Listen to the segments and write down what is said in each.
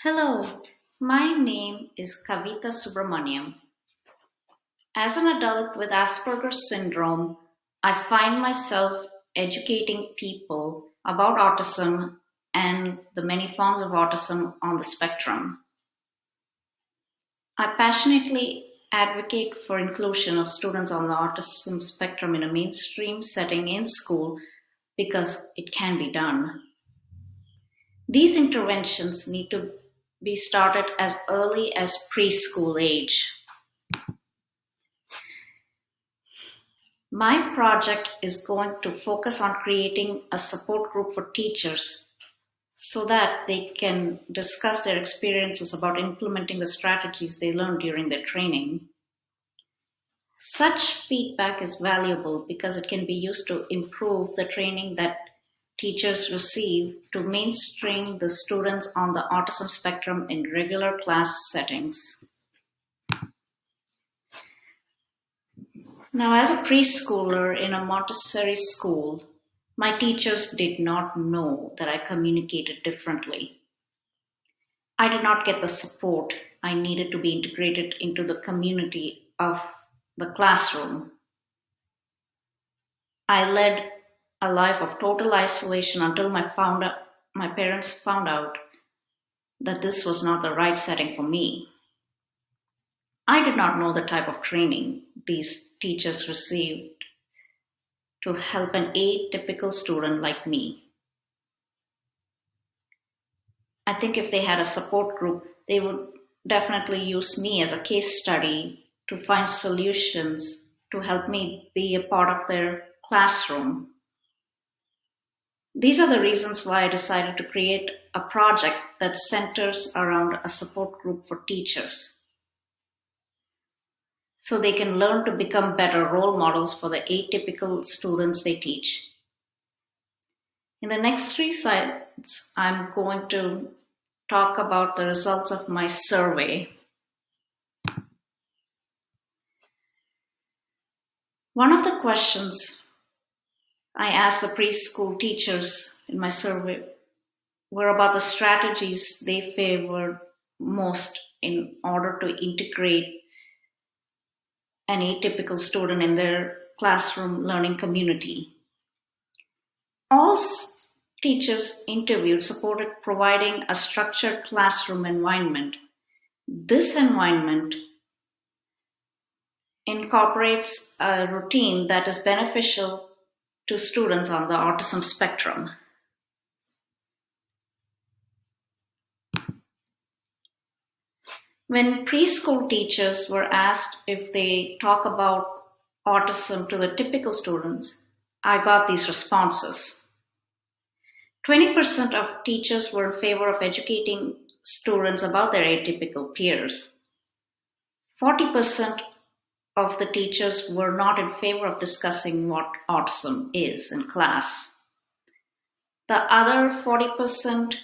Hello, my name is Kavita Subramaniam. As an adult with Asperger's syndrome, I find myself educating people about autism and the many forms of autism on the spectrum. I passionately advocate for inclusion of students on the autism spectrum in a mainstream setting in school because it can be done. These interventions need to be started as early as preschool age. My project is going to focus on creating a support group for teachers so that they can discuss their experiences about implementing the strategies they learned during their training. Such feedback is valuable because it can be used to improve the training that teachers receive to mainstream the students on the autism spectrum in regular class settings. Now, as a preschooler in a Montessori school, my teachers did not know that I communicated differently. I did not get the support I needed to be integrated into the community of the classroom. I led a life of total isolation until my parents found out that this was not the right setting for me. I did not know the type of training these teachers received to help an atypical student like me. I think if they had a support group, they would definitely use me as a case study to find solutions to help me be a part of their classroom. These are the reasons why I decided to create a project that centers around a support group for teachers so they can learn to become better role models for the atypical students they teach. In the next three slides, I'm going to talk about the results of my survey. One of the questions I asked the preschool teachers in my survey were about the strategies they favored most in order to integrate an atypical student in their classroom learning community. All teachers interviewed supported providing a structured classroom environment. This environment incorporates a routine that is beneficial to students on the autism spectrum. When preschool teachers were asked if they talk about autism to the typical students, I got these responses. 20% of teachers were in favor of educating students about their atypical peers. 40% of the teachers were not in favor of discussing what autism is in class. The other 40%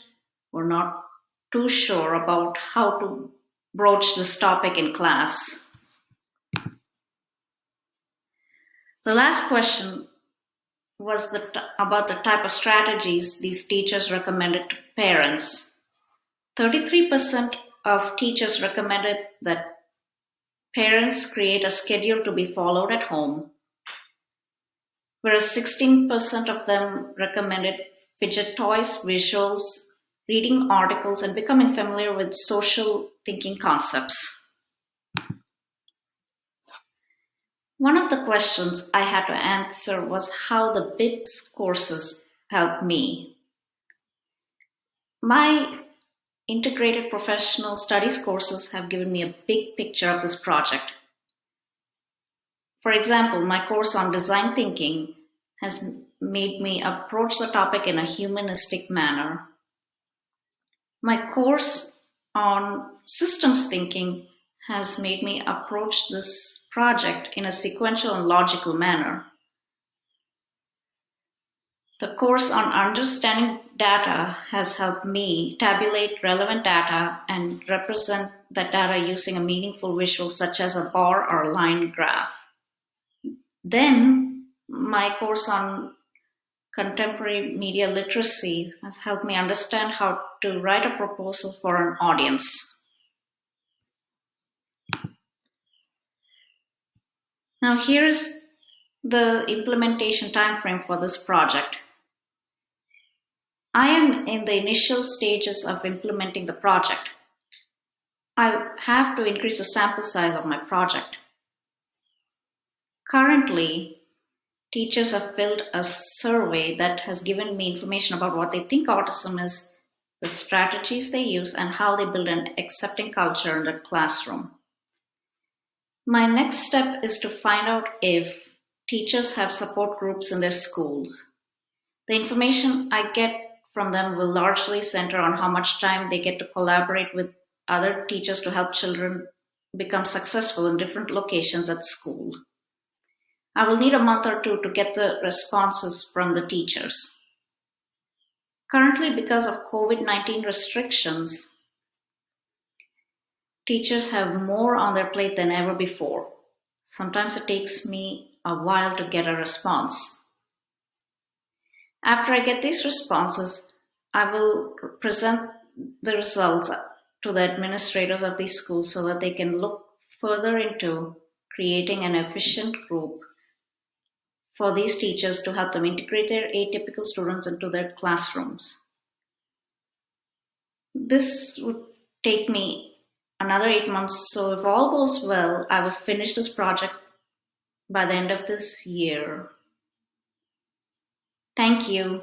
were not too sure about how to broach this topic in class. The last question was about the type of strategies these teachers recommended to parents. 33% of teachers recommended that parents create a schedule to be followed at home, whereas 16% of them recommended fidget toys, visuals, reading articles, and becoming familiar with social thinking concepts. One of the questions I had to answer was how the BIPS courses helped me. My integrated professional studies courses have given me a big picture of this project. For example, my course on design thinking has made me approach the topic in a humanistic manner. My course on systems thinking has made me approach this project in a sequential and logical manner. The course on understanding data has helped me tabulate relevant data and represent that data using a meaningful visual such as a bar or a line graph. Then my course on contemporary media literacy has helped me understand how to write a proposal for an audience. Now, here's the implementation timeframe for this project. I am in the initial stages of implementing the project. I have to increase the sample size of my project. Currently, teachers have filled a survey that has given me information about what they think autism is, the strategies they use, and how they build an accepting culture in the classroom. My next step is to find out if teachers have support groups in their schools. The information I get from them will largely center on how much time they get to collaborate with other teachers to help children become successful in different locations at school. I will need a month or two to get the responses from the teachers. Currently, because of COVID-19 restrictions, teachers have more on their plate than ever before. Sometimes it takes me a while to get a response. After I get these responses, I will present the results to the administrators of these schools so that they can look further into creating an efficient group for these teachers to help them integrate their atypical students into their classrooms. This would take me another 8 months, so if all goes well, I will finish this project by the end of this year. Thank you.